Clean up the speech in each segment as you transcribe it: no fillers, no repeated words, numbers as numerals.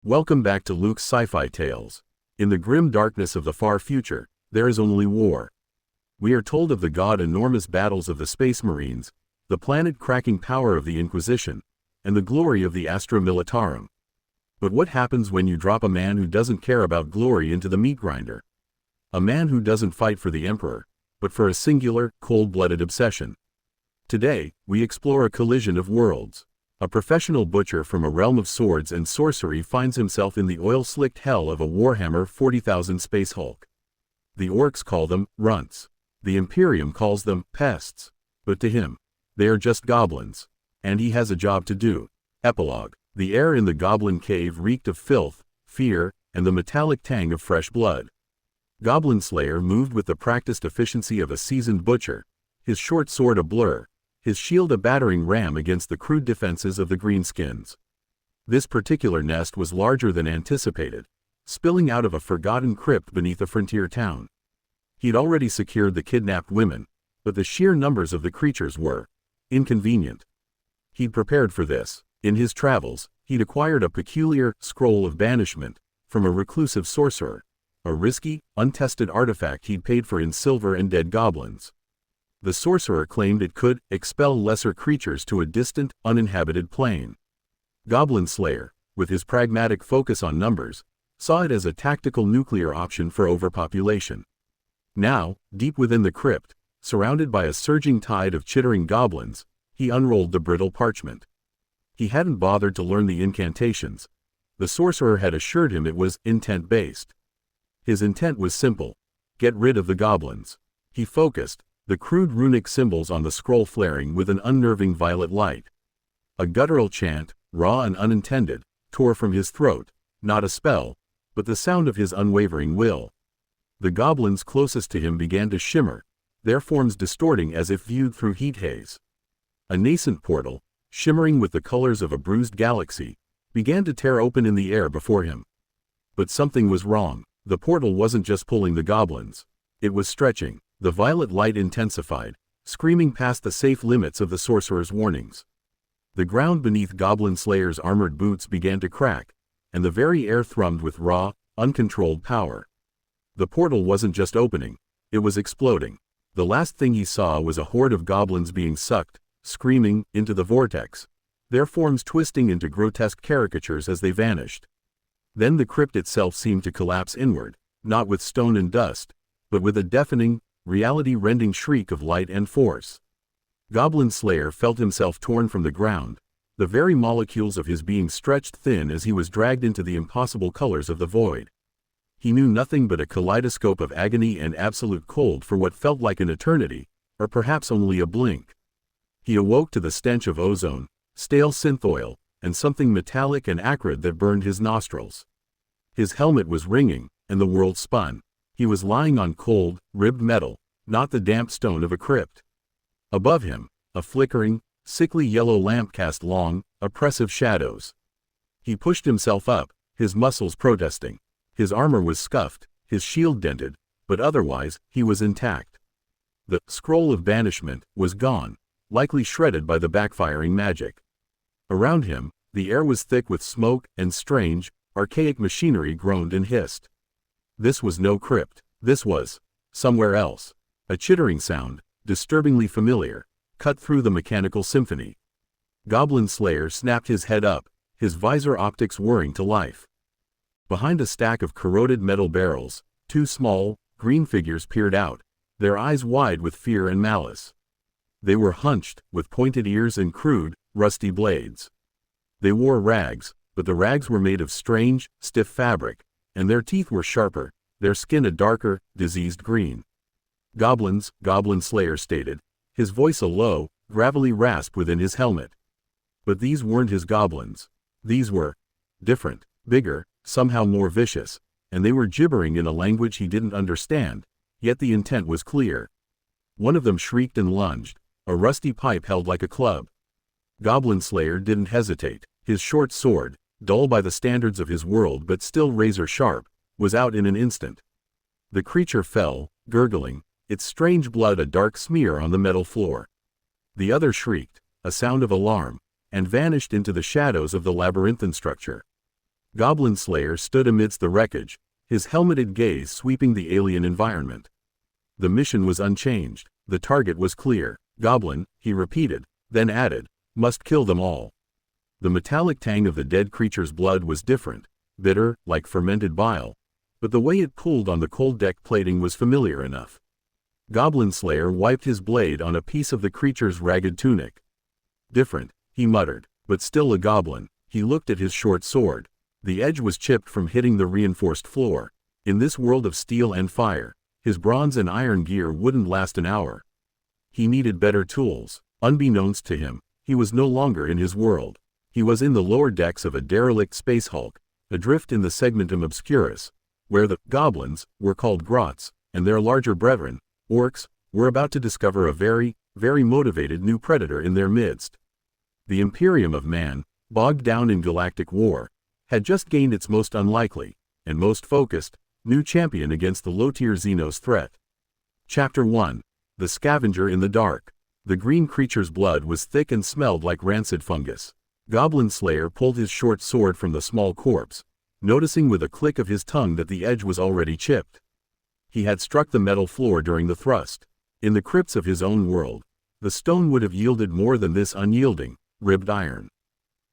Welcome back to Luke's Sci-Fi Tales. In the grim darkness of the far future, there is only war. We are told of the god-enormous battles of the Space Marines, the planet-cracking power of the Inquisition, and the glory of the Astra Militarum. But what happens when you drop a man who doesn't care about glory into the meat grinder? A man who doesn't fight for the Emperor, but for a singular, cold-blooded obsession. Today, we explore a collision of worlds. A professional butcher from a realm of swords and sorcery finds himself in the oil-slicked hell of a Warhammer 40,000 space hulk. The orcs call them runts. The Imperium calls them pests. But to him, they are just goblins. And he has a job to do. Epilogue. The air in the goblin cave reeked of filth, fear, and the metallic tang of fresh blood. Goblin Slayer moved with the practiced efficiency of a seasoned butcher, his short sword a blur, his shield a battering ram against the crude defenses of the greenskins. This particular nest was larger than anticipated, spilling out of a forgotten crypt beneath a frontier town. He'd already secured the kidnapped women, but the sheer numbers of the creatures were inconvenient. He'd prepared for this. In his travels, he'd acquired a peculiar scroll of banishment from a reclusive sorcerer, a risky, untested artifact he'd paid for in silver and dead goblins. The sorcerer claimed it could expel lesser creatures to a distant, uninhabited plane. Goblin Slayer, with his pragmatic focus on numbers, saw it as a tactical nuclear option for overpopulation. Now, deep within the crypt, surrounded by a surging tide of chittering goblins, he unrolled the brittle parchment. He hadn't bothered to learn the incantations. The sorcerer had assured him it was intent-based. His intent was simple: get rid of the goblins. He focused, the crude runic symbols on the scroll flaring with an unnerving violet light. A guttural chant, raw and unintended, tore from his throat, not a spell, but the sound of his unwavering will. The goblins closest to him began to shimmer, their forms distorting as if viewed through heat haze. A nascent portal, shimmering with the colors of a bruised galaxy, began to tear open in the air before him. But something was wrong. The portal wasn't just pulling the goblins. It was stretching. The violet light intensified, screaming past the safe limits of the sorcerer's warnings. The ground beneath Goblin Slayer's armored boots began to crack, and the very air thrummed with raw, uncontrolled power. The portal wasn't just opening, it was exploding. The last thing he saw was a horde of goblins being sucked, screaming, into the vortex, their forms twisting into grotesque caricatures as they vanished. Then the crypt itself seemed to collapse inward, not with stone and dust, but with a deafening, reality-rending shriek of light and force. Goblin Slayer felt himself torn from the ground, the very molecules of his being stretched thin as he was dragged into the impossible colors of the void. He knew nothing but a kaleidoscope of agony and absolute cold for what felt like an eternity, or perhaps only a blink. He awoke to the stench of ozone, stale synth oil, and something metallic and acrid that burned his nostrils. His helmet was ringing, and the world spun. He was lying on cold, ribbed metal, not the damp stone of a crypt. Above him, a flickering, sickly yellow lamp cast long, oppressive shadows. He pushed himself up, his muscles protesting. His armor was scuffed, his shield dented, but otherwise, he was intact. The scroll of banishment was gone, likely shredded by the backfiring magic. Around him, the air was thick with smoke, and strange, archaic machinery groaned and hissed. This was no crypt. This was somewhere else. A chittering sound, disturbingly familiar, cut through the mechanical symphony. Goblin Slayer snapped his head up, his visor optics whirring to life. Behind a stack of corroded metal barrels, two small, green figures peered out, their eyes wide with fear and malice. They were hunched, with pointed ears and crude, rusty blades. They wore rags, but the rags were made of strange, stiff fabric, and their teeth were sharper, their skin a darker, diseased green. Goblins, Goblin Slayer stated, his voice a low, gravelly rasp within his helmet. But these weren't his goblins. These were different, bigger, somehow more vicious, and they were gibbering in a language he didn't understand, yet the intent was clear. One of them shrieked and lunged, a rusty pipe held like a club. Goblin Slayer didn't hesitate. His short sword, dull by the standards of his world but still razor-sharp, was out in an instant. The creature fell, gurgling, its strange blood a dark smear on the metal floor. The other shrieked, a sound of alarm, and vanished into the shadows of the labyrinthine structure. Goblin Slayer stood amidst the wreckage, his helmeted gaze sweeping the alien environment. The mission was unchanged. The target was clear. Goblin, he repeated, then added, must kill them all. The metallic tang of the dead creature's blood was different, bitter, like fermented bile, but the way it pulled on the cold deck plating was familiar enough. Goblin Slayer wiped his blade on a piece of the creature's ragged tunic. Different, he muttered, but still a goblin. He looked at his short sword. The edge was chipped from hitting the reinforced floor. In this world of steel and fire, his bronze and iron gear wouldn't last an hour. He needed better tools. Unbeknownst to him, he was no longer in his world. He was in the lower decks of a derelict space hulk, adrift in the segmentum obscurus, where the goblins were called grots, and their larger brethren, orcs, were about to discover a very, very motivated new predator in their midst. The Imperium of Man, bogged down in galactic war, had just gained its most unlikely, and most focused, new champion against the low-tier Xenos threat. Chapter 1. The Scavenger in the Dark. The green creature's blood was thick and smelled like rancid fungus. Goblin Slayer pulled his short sword from the small corpse, noticing with a click of his tongue that the edge was already chipped. He had struck the metal floor during the thrust. In the crypts of his own world, the stone would have yielded more than this unyielding, ribbed iron.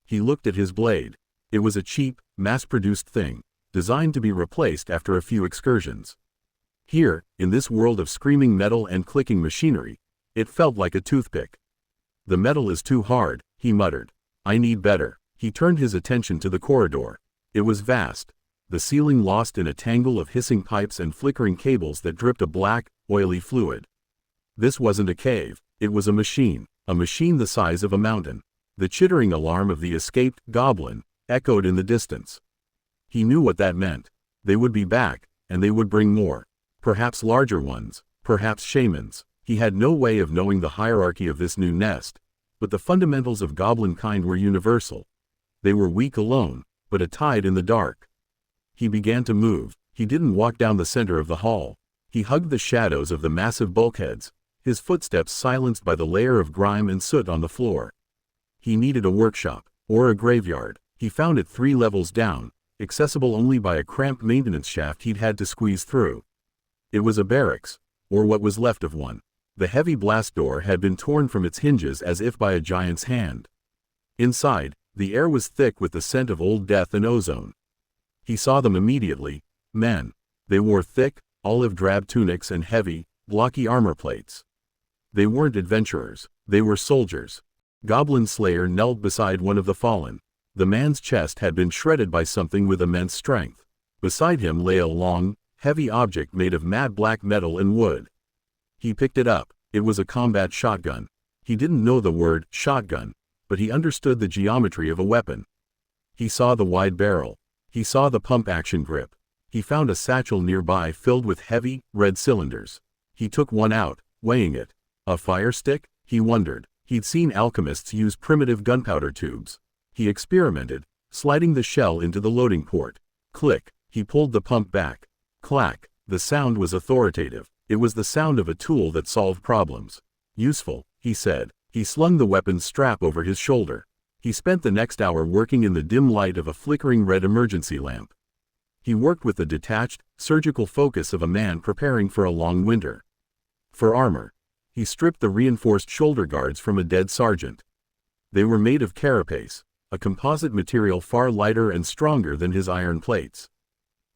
He looked at his blade. It was a cheap, mass-produced thing, designed to be replaced after a few excursions. Here, in this world of screaming metal and clicking machinery, it felt like a toothpick. The metal is too hard, he muttered. I need better. He turned his attention to the corridor. It was vast, the ceiling lost in a tangle of hissing pipes and flickering cables that dripped a black, oily fluid. This wasn't a cave, it was a machine the size of a mountain. The chittering alarm of the escaped goblin echoed in the distance. He knew what that meant. They would be back, and they would bring more. Perhaps larger ones, perhaps shamans. He had no way of knowing the hierarchy of this new nest, but the fundamentals of goblin kind were universal. They were weak alone, but a tide in the dark. He began to move. He didn't walk down the center of the hall. He hugged the shadows of the massive bulkheads, his footsteps silenced by the layer of grime and soot on the floor. He needed a workshop, or a graveyard. He found it 3 levels down, accessible only by a cramped maintenance shaft he'd had to squeeze through. It was a barracks, or what was left of one. The heavy blast door had been torn from its hinges as if by a giant's hand. Inside, the air was thick with the scent of old death and ozone. He saw them immediately. Men. They wore thick, olive-drab tunics and heavy, blocky armor plates. They weren't adventurers. They were soldiers. Goblin Slayer knelt beside one of the fallen. The man's chest had been shredded by something with immense strength. Beside him lay a long, heavy object made of matte black metal and wood. He picked it up. It was a combat shotgun. He didn't know the word shotgun, but he understood the geometry of a weapon. He saw the wide barrel. He saw the pump-action grip. He found a satchel nearby filled with heavy, red cylinders. He took one out, weighing it. A fire stick? He wondered. He'd seen alchemists use primitive gunpowder tubes. He experimented, sliding the shell into the loading port. Click. He pulled the pump back. Clack. The sound was authoritative. It was the sound of a tool that solved problems. Useful, he said. He slung the weapon's strap over his shoulder. He spent the next hour working in the dim light of a flickering red emergency lamp. He worked with the detached, surgical focus of a man preparing for a long winter. For armor, he stripped the reinforced shoulder guards from a dead sergeant. They were made of carapace, a composite material far lighter and stronger than his iron plates.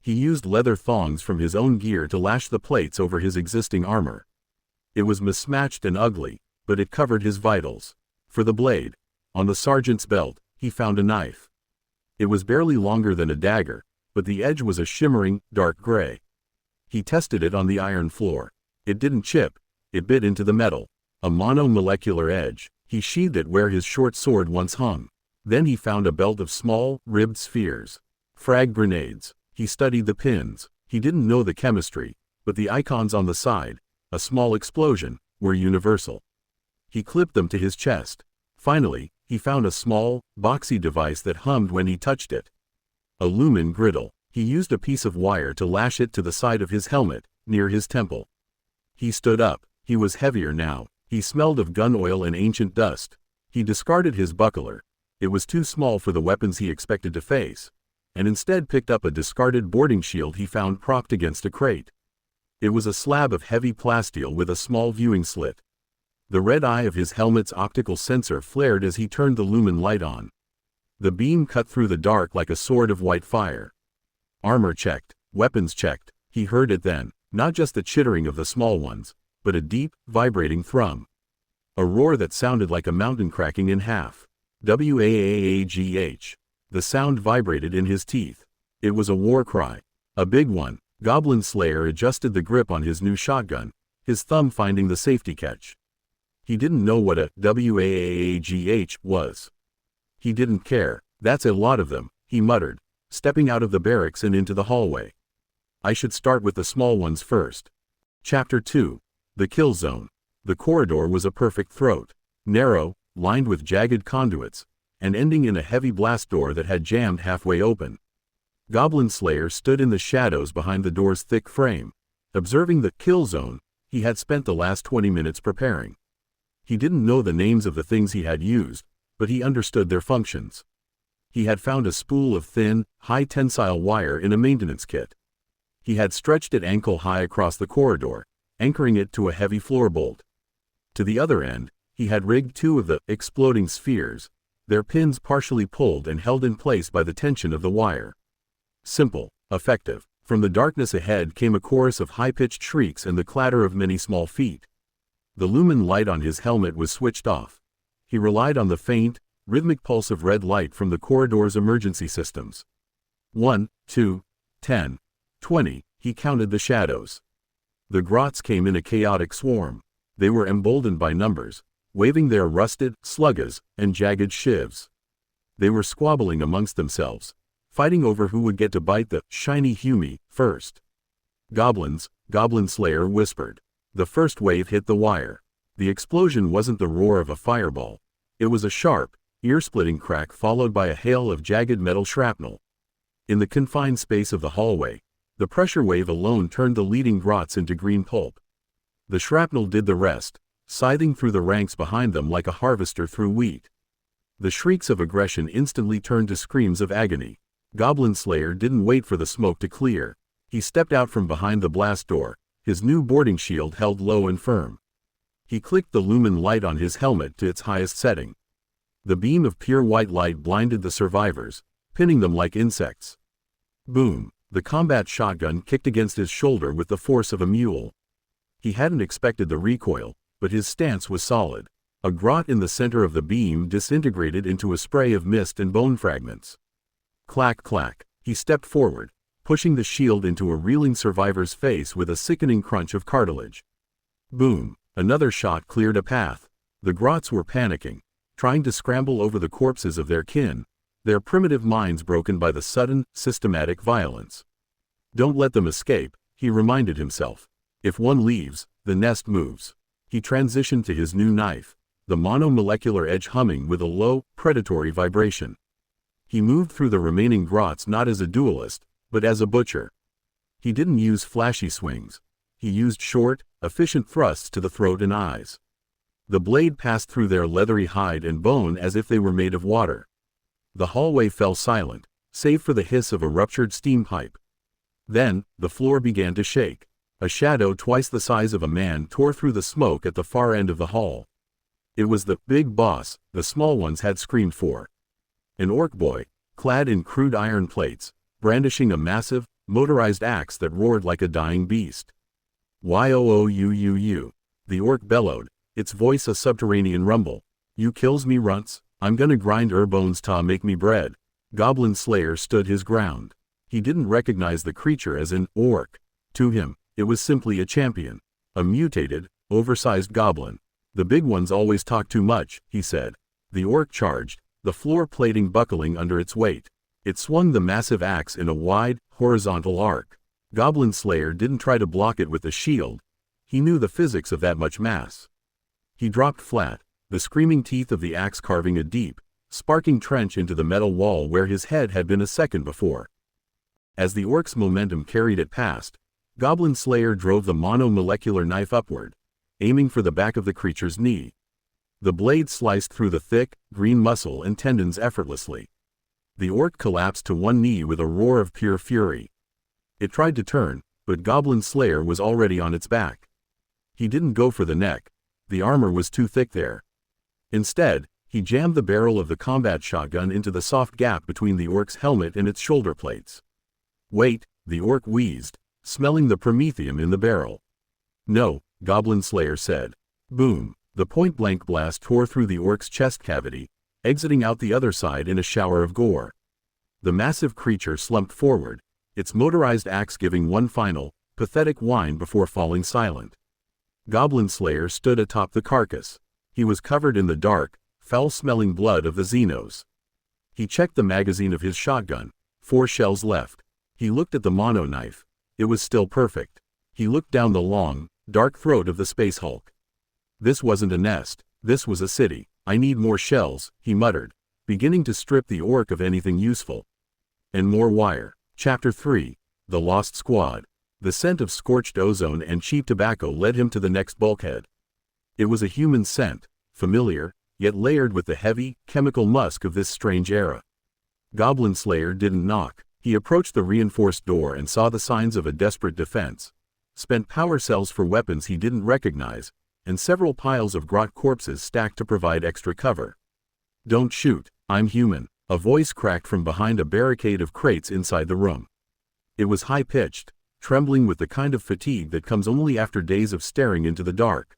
He used leather thongs from his own gear to lash the plates over his existing armor. It was mismatched and ugly, but it covered his vitals. For the blade, on the sergeant's belt, he found a knife. It was barely longer than a dagger, but the edge was a shimmering, dark gray. He tested it on the iron floor. It didn't chip, it bit into the metal. A monomolecular edge. He sheathed it where his short sword once hung. Then he found a belt of small, ribbed spheres. Frag grenades. He studied the pins. He didn't know the chemistry, but the icons on the side, a small explosion, were universal. He clipped them to his chest. Finally, he found a small, boxy device that hummed when he touched it. A lumen griddle. He used a piece of wire to lash it to the side of his helmet, near his temple. He stood up. He was heavier now. He smelled of gun oil and ancient dust. He discarded his buckler. It was too small for the weapons he expected to face. and instead picked up a discarded boarding shield he found propped against a crate. It was a slab of heavy plasteel with a small viewing slit. The red eye of his helmet's optical sensor flared as he turned the lumen light on. The beam cut through the dark like a sword of white fire. Armor checked, weapons checked. He heard it then, not just the chittering of the small ones, but a deep, vibrating thrum. A roar that sounded like a mountain cracking in half. Waagh. The sound vibrated in his teeth. It was a war cry. A big one. Goblin Slayer adjusted the grip on his new shotgun, his thumb finding the safety catch. He didn't know what a waagh was. He didn't care. That's a lot of them, he muttered, stepping out of the barracks and into the hallway. I should start with the small ones first. Chapter 2. The Kill Zone. The corridor was a perfect throat. Narrow, lined with jagged conduits, and ending in a heavy blast door that had jammed halfway open. Goblin Slayer stood in the shadows behind the door's thick frame. Observing the kill zone, he had spent the last 20 minutes preparing. He didn't know the names of the things he had used, but he understood their functions. He had found a spool of thin, high-tensile wire in a maintenance kit. He had stretched it ankle-high across the corridor, anchoring it to a heavy floor bolt. To the other end, he had rigged 2 of the exploding spheres, their pins partially pulled and held in place by the tension of the wire. Simple, effective. From the darkness ahead came a chorus of high-pitched shrieks and the clatter of many small feet. The lumen light on his helmet was switched off. He relied on the faint, rhythmic pulse of red light from the corridor's emergency systems. 1, 2, 10, 20, he counted the shadows. The grots came in a chaotic swarm. They were emboldened by numbers, waving their rusted sluggas and jagged shivs. They were squabbling amongst themselves, fighting over who would get to bite the shiny Humie first. Goblins, Goblin Slayer whispered. The first wave hit the wire. The explosion wasn't the roar of a fireball. It was a sharp, ear-splitting crack followed by a hail of jagged metal shrapnel. In the confined space of the hallway, the pressure wave alone turned the leading grots into green pulp. The shrapnel did the rest, scything through the ranks behind them like a harvester through wheat. The shrieks of aggression instantly turned to screams of agony. Goblin Slayer didn't wait for the smoke to clear. He stepped out from behind the blast door, his new boarding shield held low and firm. He clicked the lumen light on his helmet to its highest setting. The beam of pure white light blinded the survivors, pinning them like insects. Boom! The combat shotgun kicked against his shoulder with the force of a mule. He hadn't expected the recoil, but his stance was solid. A grot in the center of the beam disintegrated into a spray of mist and bone fragments. Clack clack, he stepped forward, pushing the shield into a reeling survivor's face with a sickening crunch of cartilage. Boom, another shot cleared a path. The grots were panicking, trying to scramble over the corpses of their kin, their primitive minds broken by the sudden, systematic violence. Don't let them escape, he reminded himself. If one leaves, the nest moves. He transitioned to his new knife, the monomolecular edge humming with a low, predatory vibration. He moved through the remaining grots not as a duelist, but as a butcher. He didn't use flashy swings. He used short, efficient thrusts to the throat and eyes. The blade passed through their leathery hide and bone as if they were made of water. The hallway fell silent, save for the hiss of a ruptured steam pipe. Then, the floor began to shake. A shadow twice the size of a man tore through the smoke at the far end of the hall. It was the big boss the small ones had screamed for. An orc boy, clad in crude iron plates, brandishing a massive, motorized axe that roared like a dying beast. "Youu," the orc bellowed, its voice a subterranean rumble. "You kills me runts, I'm gonna grind bones ta make me bread." Goblin Slayer stood his ground. He didn't recognize the creature as an orc. To him, it was simply a champion. A mutated, oversized goblin. "The big ones always talk too much," he said. The orc charged, the floor plating buckling under its weight. It swung the massive axe in a wide, horizontal arc. Goblin Slayer didn't try to block it with the shield. He knew the physics of that much mass. He dropped flat, the screaming teeth of the axe carving a deep, sparking trench into the metal wall where his head had been a second before. As the orc's momentum carried it past, Goblin Slayer drove the monomolecular knife upward, aiming for the back of the creature's knee. The blade sliced through the thick, green muscle and tendons effortlessly. The orc collapsed to one knee with a roar of pure fury. It tried to turn, but Goblin Slayer was already on its back. He didn't go for the neck. The armor was too thick there. Instead, he jammed the barrel of the combat shotgun into the soft gap between the orc's helmet and its shoulder plates. "Wait," the orc wheezed, smelling the promethium in the barrel. "No," Goblin Slayer said. Boom! The point-blank blast tore through the orc's chest cavity, exiting out the other side in a shower of gore. The massive creature slumped forward, its motorized axe giving one final, pathetic whine before falling silent. Goblin Slayer stood atop the carcass. He was covered in the dark, foul-smelling blood of the Xenos. He checked the magazine of his shotgun. 4 shells left. He looked at the mono knife. It was still perfect. He looked down the long, dark throat of the Space Hulk. This wasn't a nest. This was a city. "I need more shells," he muttered, beginning to strip the orc of anything useful. And more wire. Chapter 3. The Lost Squad. The scent of scorched ozone and cheap tobacco led him to the next bulkhead. It was a human scent, familiar, yet layered with the heavy, chemical musk of this strange era. Goblin Slayer didn't knock. He approached the reinforced door and saw the signs of a desperate defense. Spent power cells for weapons he didn't recognize, and several piles of grot corpses stacked to provide extra cover. "Don't shoot, I'm human," a voice cracked from behind a barricade of crates inside the room. It was high-pitched, trembling with the kind of fatigue that comes only after days of staring into the dark.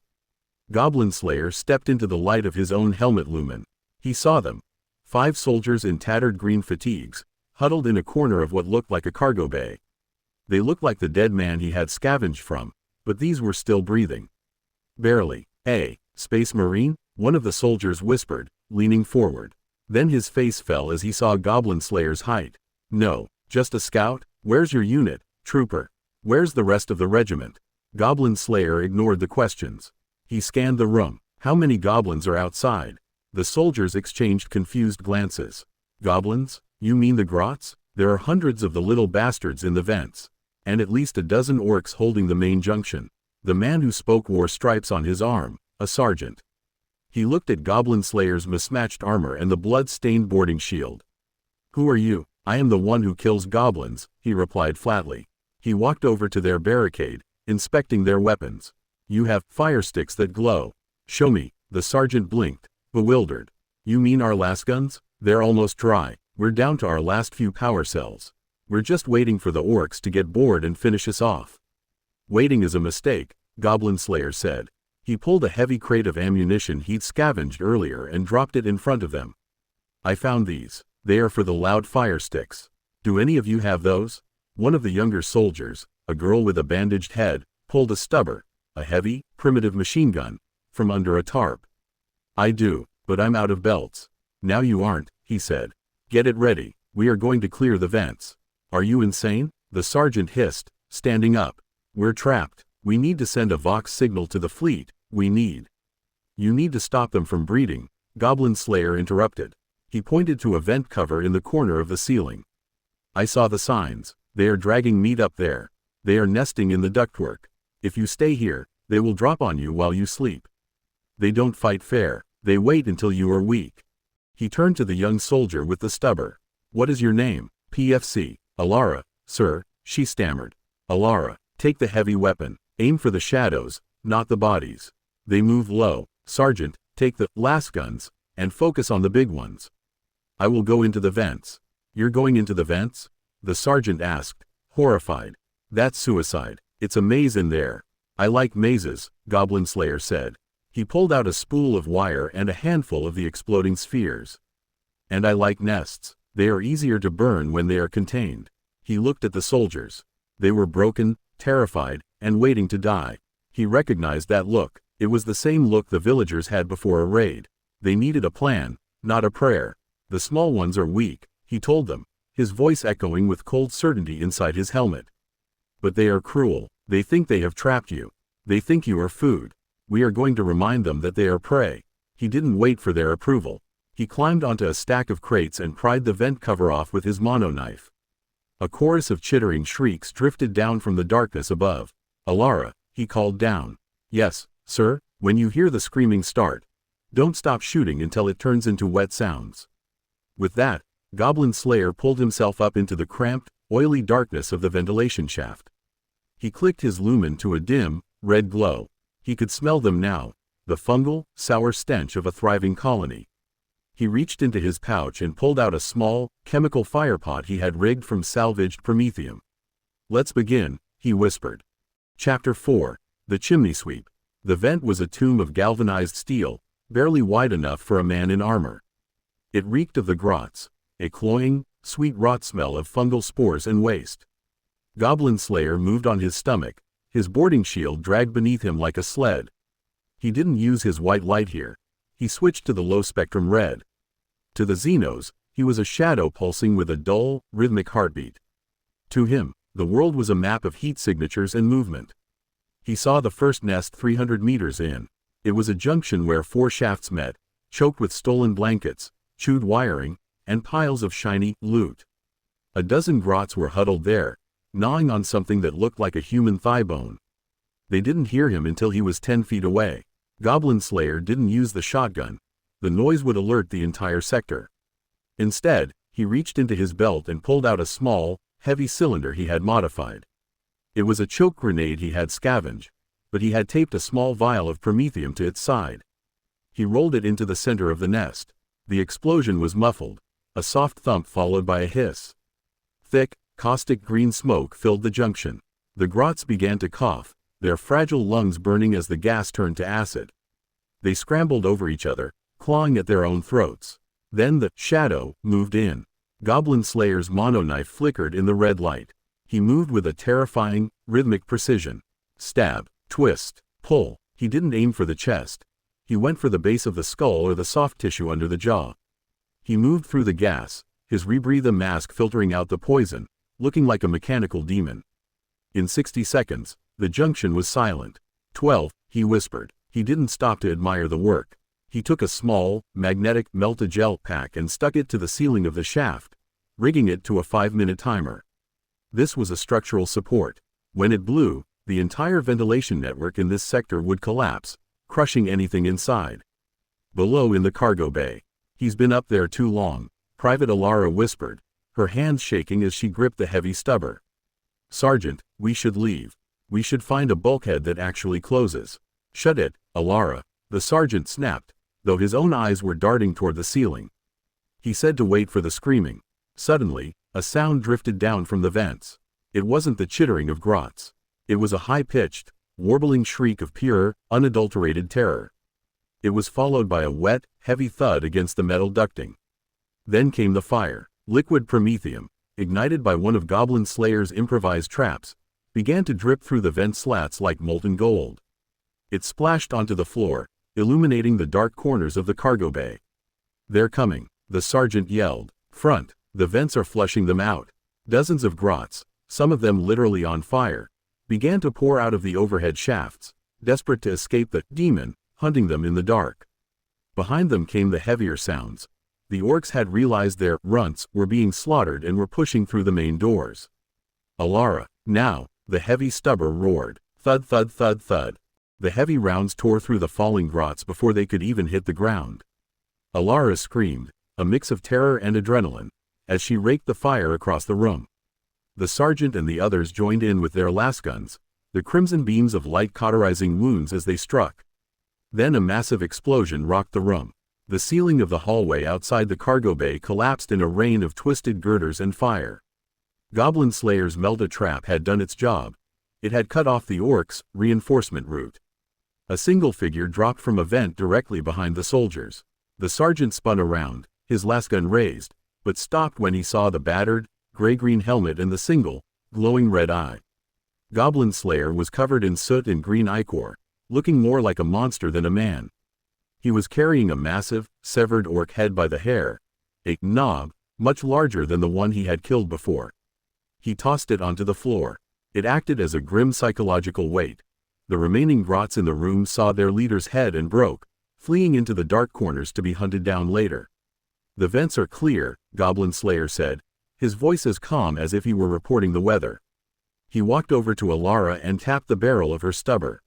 Goblin Slayer stepped into the light of his own helmet lumen. He saw them. 5 soldiers in tattered green fatigues, huddled in a corner of what looked like a cargo bay. They looked like the dead man he had scavenged from, but these were still breathing. "Barely. Space Marine?" one of the soldiers whispered, leaning forward. Then his face fell as he saw Goblin Slayer's height. "No, just a scout? Where's your unit, trooper? Where's the rest of the regiment?" Goblin Slayer ignored the questions. He scanned the room. "How many goblins are outside?" The soldiers exchanged confused glances. "Goblins? You mean the grots? There are hundreds of the little bastards in the vents. And at least a dozen orcs holding the main junction." The man who spoke wore stripes on his arm, a sergeant. He looked at Goblin Slayer's mismatched armor and the blood-stained boarding shield. "Who are you?" "I am the one who kills goblins," he replied flatly. He walked over to their barricade, inspecting their weapons. "You have fire sticks that glow." "Show me," the sergeant blinked, bewildered. "You mean our lasguns? They're almost dry. We're down to our last few power cells. We're just waiting for the orcs to get bored and finish us off." "Waiting is a mistake," Goblin Slayer said. He pulled a heavy crate of ammunition he'd scavenged earlier and dropped it in front of them. "I found these. They are for the loud fire sticks. Do any of you have those?" One of the younger soldiers, a girl with a bandaged head, pulled a stubber, a heavy, primitive machine gun, from under a tarp. "I do, but I'm out of belts." "Now you aren't," he said. "Get it ready. We are going to clear the vents." "Are you insane?" the sergeant hissed, standing up. "We're trapped. We need to send a Vox signal to the fleet. You need to stop them from breeding," Goblin Slayer interrupted. He pointed to a vent cover in the corner of the ceiling. "I saw the signs. They are dragging meat up there. They are nesting in the ductwork. If you stay here, they will drop on you while you sleep. They don't fight fair. They wait until you are weak." He turned to the young soldier with the stubber. "What is your name?" "PFC. Alara, sir," she stammered. "Alara, take the heavy weapon. Aim for the shadows, not the bodies. They move low. Sergeant, take the lasguns, and focus on the big ones. I will go into the vents." "You're going into the vents?" the sergeant asked, horrified. "That's suicide. It's a maze in there." "I like mazes," Goblin Slayer said. He pulled out a spool of wire and a handful of the exploding spheres. "And I like nests. They are easier to burn when they are contained." He looked at the soldiers. They were broken, terrified, and waiting to die. He recognized that look. It was the same look the villagers had before a raid. They needed a plan, not a prayer. "The small ones are weak," he told them, his voice echoing with cold certainty inside his helmet. "But they are cruel. They think they have trapped you. They think you are food. We are going to remind them that they are prey." He didn't wait for their approval. He climbed onto a stack of crates and pried the vent cover off with his mono knife. A chorus of chittering shrieks drifted down from the darkness above. "Alara," he called down. "Yes, sir, when you hear the screaming start. Don't stop shooting until it turns into wet sounds." With that, Goblin Slayer pulled himself up into the cramped, oily darkness of the ventilation shaft. He clicked his lumen to a dim, red glow. He could smell them now, the fungal, sour stench of a thriving colony. He reached into his pouch and pulled out a small, chemical firepot he had rigged from salvaged promethium. "Let's begin," he whispered. Chapter 4. The Chimney Sweep. The vent was a tomb of galvanized steel, barely wide enough for a man in armor. It reeked of the grots, a cloying, sweet rot smell of fungal spores and waste. Goblin Slayer moved on his stomach, his boarding shield dragged beneath him like a sled. He didn't use his white light here. He switched to the low-spectrum red. To the Xenos, he was a shadow pulsing with a dull, rhythmic heartbeat. To him, the world was a map of heat signatures and movement. He saw the first nest 300 meters in. It was a junction where 4 shafts met, choked with stolen blankets, chewed wiring, and piles of shiny loot. A dozen grots were huddled there, gnawing on something that looked like a human thigh bone. They didn't hear him until he was 10 feet away. Goblin Slayer didn't use the shotgun. The noise would alert the entire sector. Instead, he reached into his belt and pulled out a small, heavy cylinder he had modified. It was a choke grenade he had scavenged, but he had taped a small vial of promethium to its side. He rolled it into the center of the nest. The explosion was muffled, a soft thump followed by a hiss. Thick, caustic green smoke filled the junction. The grots began to cough, their fragile lungs burning as the gas turned to acid. They scrambled over each other, clawing at their own throats. Then the shadow moved in. Goblin Slayer's monoknife flickered in the red light. He moved with a terrifying, rhythmic precision. Stab, twist, pull. He didn't aim for the chest. He went for the base of the skull or the soft tissue under the jaw. He moved through the gas, his rebreather mask filtering out the poison, looking like a mechanical demon. In 60 seconds, the junction was silent. 12, he whispered. He didn't stop to admire the work. He took a small, magnetic melt-a-gel pack and stuck it to the ceiling of the shaft, rigging it to a 5-minute timer. This was a structural support. When it blew, the entire ventilation network in this sector would collapse, crushing anything inside. Below in the cargo bay. "He's been up there too long," Private Alara whispered, her hands shaking as she gripped the heavy stubber. "Sergeant, we should leave. We should find a bulkhead that actually closes." "Shut it, Alara," the sergeant snapped, though his own eyes were darting toward the ceiling. He said to wait for the screaming. Suddenly, a sound drifted down from the vents. It wasn't the chittering of grots. It was a high-pitched, warbling shriek of pure, unadulterated terror. It was followed by a wet, heavy thud against the metal ducting. Then came the fire. Liquid promethium, ignited by one of Goblin Slayer's improvised traps, began to drip through the vent slats like molten gold. It splashed onto the floor, illuminating the dark corners of the cargo bay. "They're coming," the sergeant yelled. "Front, the vents are flushing them out." Dozens of grots, some of them literally on fire, began to pour out of the overhead shafts, desperate to escape the demon hunting them in the dark. Behind them came the heavier sounds. The orcs had realized their runts were being slaughtered and were pushing through the main doors. "Alara, now!" the heavy stubber roared. Thud, thud, thud, thud. The heavy rounds tore through the falling grots before they could even hit the ground. Alara screamed, a mix of terror and adrenaline, as she raked the fire across the room. The sergeant and the others joined in with their lasguns, the crimson beams of light cauterizing wounds as they struck. Then a massive explosion rocked the room. The ceiling of the hallway outside the cargo bay collapsed in a rain of twisted girders and fire. Goblin Slayer's Melta trap had done its job. It had cut off the orcs' reinforcement route. A single figure dropped from a vent directly behind the soldiers. The sergeant spun around, his lasgun raised, but stopped when he saw the battered, gray-green helmet and the single, glowing red eye. Goblin Slayer was covered in soot and green ichor, looking more like a monster than a man. He was carrying a massive, severed orc head by the hair, a knob, much larger than the one he had killed before. He tossed it onto the floor. It acted as a grim psychological weight. The remaining grots in the room saw their leader's head and broke, fleeing into the dark corners to be hunted down later. "The vents are clear," Goblin Slayer said, his voice as calm as if he were reporting the weather. He walked over to Alara and tapped the barrel of her stubber.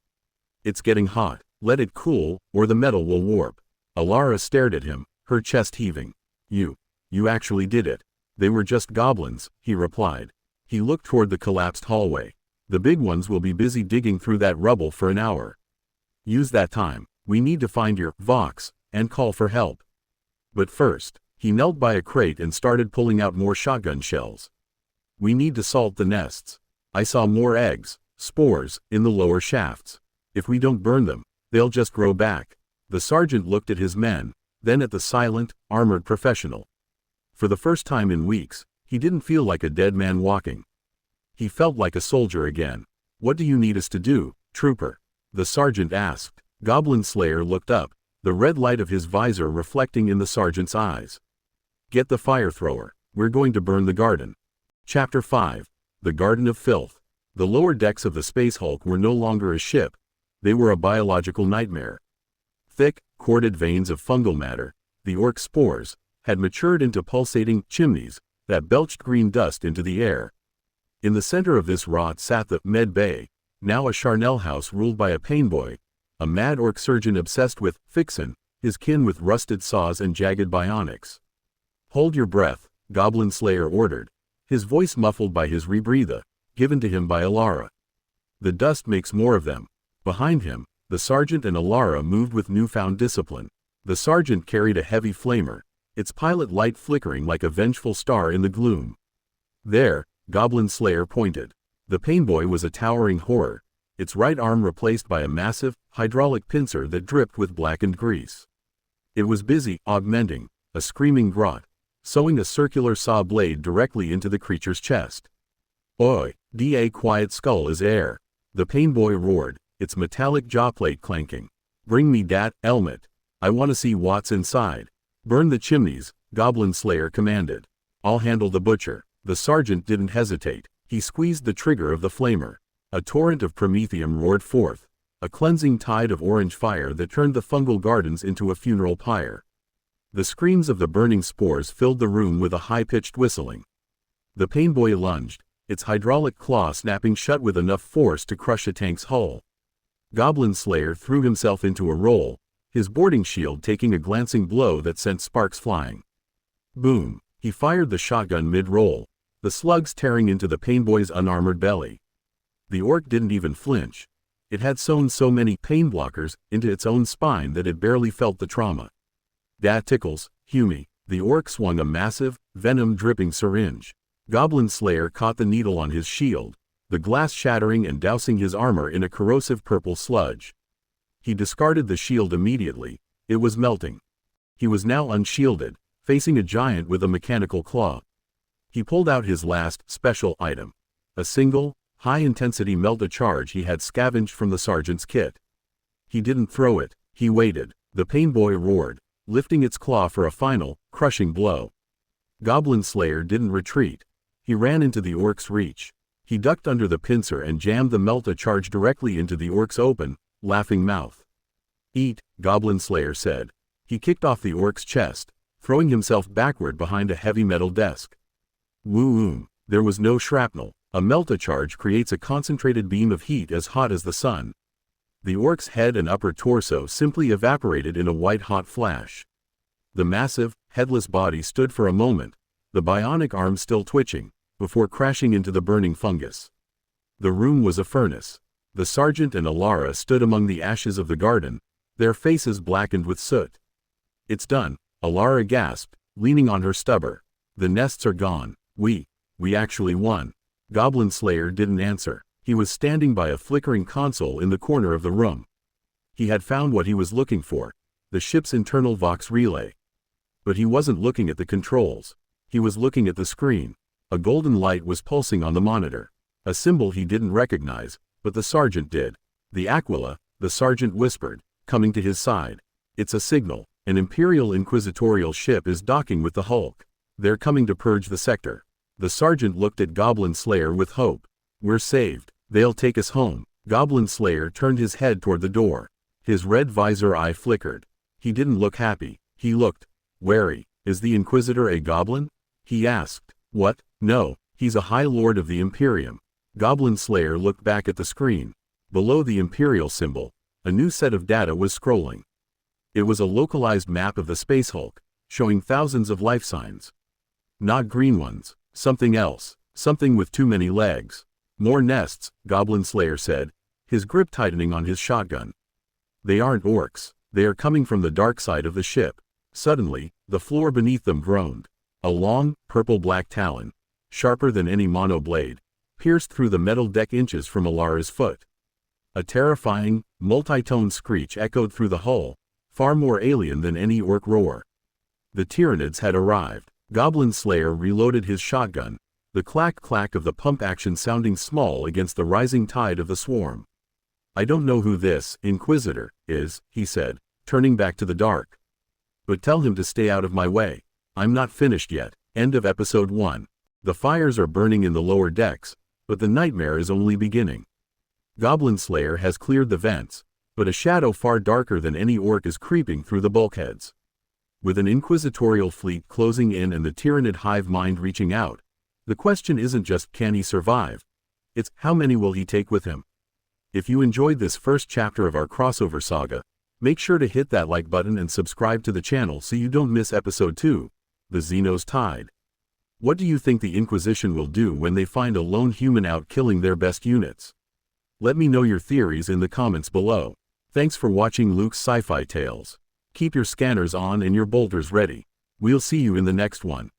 "It's getting hot. Let it cool, or the metal will warp." Alara stared at him, her chest heaving. You You actually did it. They were just goblins, he replied. He looked toward the collapsed hallway. The big ones will be busy digging through that rubble for an hour. Use that time. We need to find your Vox and call for help. But first, he knelt by a crate and started pulling out more shotgun shells. We need to salt the nests. I saw more eggs, spores, in the lower shafts. If we don't burn them, they'll just grow back. The sergeant looked at his men, then at the silent, armored professional. For the first time in weeks, he didn't feel like a dead man walking. He felt like a soldier again. What do you need us to do, trooper? The sergeant asked. Goblin Slayer looked up, the red light of his visor reflecting in the sergeant's eyes. Get the fire thrower. We're going to burn the garden. Chapter 5. The Garden of Filth. The lower decks of the Space Hulk were no longer a ship. They were a biological nightmare. Thick, corded veins of fungal matter, the orc spores, had matured into pulsating chimneys that belched green dust into the air. In the center of this rot sat the Med Bay, now a charnel house ruled by a painboy, a mad orc surgeon obsessed with fixin', his kin with rusted saws and jagged bionics. Hold your breath, Goblin Slayer ordered, his voice muffled by his rebreather, given to him by Alara. The dust makes more of them. Behind him, the sergeant and Alara moved with newfound discipline. The sergeant carried a heavy flamer, its pilot light flickering like a vengeful star in the gloom. There, Goblin Slayer pointed. The painboy was a towering horror, its right arm replaced by a massive, hydraulic pincer that dripped with blackened grease. It was busy, augmenting, a screaming grot, sewing a circular saw blade directly into the creature's chest. Oi, da quiet skull is air. The painboy roared, its metallic jawplate clanking. Bring me dat helmet. I want to see what's inside. Burn the chimneys, Goblin Slayer commanded. I'll handle the butcher. The sergeant didn't hesitate. He squeezed the trigger of the flamer. A torrent of promethium roared forth, a cleansing tide of orange fire that turned the fungal gardens into a funeral pyre. The screams of the burning spores filled the room with a high-pitched whistling. The painboy lunged, its hydraulic claw snapping shut with enough force to crush a tank's hull. Goblin Slayer threw himself into a roll, his boarding shield taking a glancing blow that sent sparks flying. Boom! He fired the shotgun mid-roll, the slugs tearing into the painboy's unarmored belly. The orc didn't even flinch. It had sewn so many pain blockers into its own spine that it barely felt the trauma. Dat tickles, Humy. The orc swung a massive, venom-dripping syringe. Goblin Slayer caught the needle on his shield, the glass shattering and dousing his armor in a corrosive purple sludge. He discarded the shield immediately. It was melting. He was now unshielded, facing a giant with a mechanical claw. He pulled out his last special item, a single, high-intensity melt-a-charge he had scavenged from the sergeant's kit. He didn't throw it, he waited. The painboy roared, lifting its claw for a final, crushing blow. Goblin Slayer didn't retreat. He ran into the orc's reach. He ducked under the pincer and jammed the melt-a-charge directly into the orc's open, laughing mouth. Eat, Goblin Slayer said. He kicked off the orc's chest, throwing himself backward behind a heavy metal desk. Woo-oom. There was no shrapnel. A melt-a-charge creates a concentrated beam of heat as hot as the sun. The orc's head and upper torso simply evaporated in a white-hot flash. The massive, headless body stood for a moment, the bionic arm still twitching, before crashing into the burning fungus. The room was a furnace. The sergeant and Alara stood among the ashes of the garden, their faces blackened with soot. It's done, Alara gasped, leaning on her stubber. The nests are gone. We actually won. Goblin Slayer didn't answer. He was standing by a flickering console in the corner of the room. He had found what he was looking for, the ship's internal Vox relay. But he wasn't looking at the controls. He was looking at the screen. A golden light was pulsing on the monitor. A symbol he didn't recognize, but the sergeant did. The Aquila, the sergeant whispered, coming to his side. It's a signal. An Imperial Inquisitorial ship is docking with the Hulk. They're coming to purge the sector. The sergeant looked at Goblin Slayer with hope. We're saved. They'll take us home. Goblin Slayer turned his head toward the door. His red visor eye flickered. He didn't look happy. He looked wary. Is the Inquisitor a goblin? He asked. What? No, he's a High Lord of the Imperium. Goblin Slayer looked back at the screen. Below the Imperial symbol, a new set of data was scrolling. It was a localized map of the Space Hulk, showing thousands of life signs. Not green ones. Something else. Something with too many legs. More nests, Goblin Slayer said, his grip tightening on his shotgun. They aren't orcs. They are coming from the dark side of the ship. Suddenly, the floor beneath them groaned. A long, purple-black talon, sharper than any mono blade, pierced through the metal deck inches from Alara's foot. A terrifying, multi-tone screech echoed through the hull, far more alien than any orc roar. The Tyranids had arrived. Goblin Slayer reloaded his shotgun, the clack-clack of the pump action sounding small against the rising tide of the swarm. I don't know who this Inquisitor is, he said, turning back to the dark. But tell him to stay out of my way. I'm not finished yet. End of episode 1. The fires are burning in the lower decks, but the nightmare is only beginning. Goblin Slayer has cleared the vents, but a shadow far darker than any orc is creeping through the bulkheads. With an inquisitorial fleet closing in and the Tyranid hive mind reaching out, the question isn't just can he survive, it's how many will he take with him. If you enjoyed this first chapter of our crossover saga, make sure to hit that like button and subscribe to the channel so you don't miss episode 2, The Xenos Tide. What do you think the Inquisition will do when they find a lone human out killing their best units? Let me know your theories in the comments below. Thanks for watching Luke's Sci-Fi Tales. Keep your scanners on and your bolters ready. We'll see you in the next one.